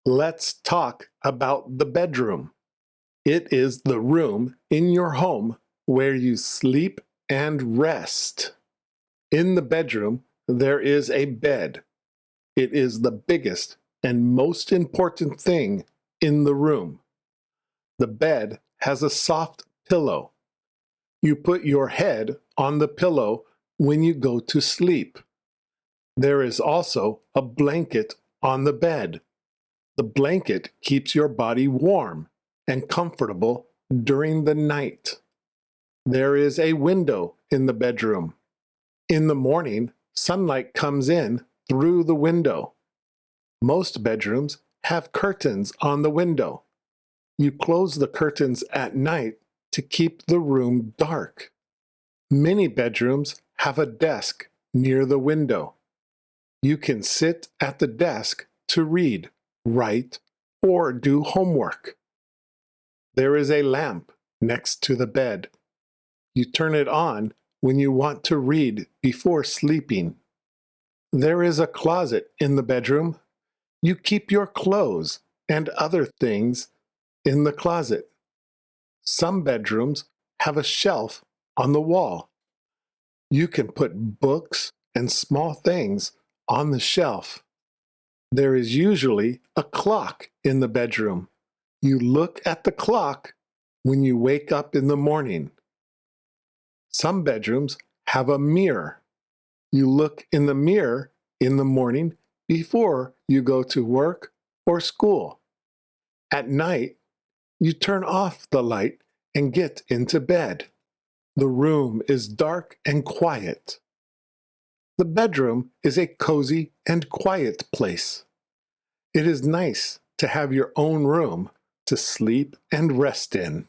Let's talk about the bedroom. It is the room in your home where you sleep and rest. In the bedroom, there is a bed. It is the biggest and most important thing in the room. The bed has a soft pillow. You put your head on the pillow when you go to sleep. There is also a blanket on the bed. The blanket keeps your body warm and comfortable during the night. There is a window in the bedroom. In the morning, sunlight comes in through the window. Most bedrooms have curtains on the window. You close the curtains at night to keep the room dark. Many bedrooms have a desk near the window. You can sit at the desk to read, write, or do homework. There is a lamp next to the bed. You turn it on when you want to read before sleeping. There is a closet in the bedroom. You keep your clothes and other things in the closet. Some bedrooms have a shelf on the wall. You can put books and small things on the shelf. There is usually a clock in the bedroom. You look at the clock when you wake up in the morning. Some bedrooms have a mirror. You look in the mirror in the morning before you go to work or school. At night, you turn off the light and get into bed. The room is dark and quiet. The bedroom is a cozy and quiet place. It is nice to have your own room to sleep and rest in.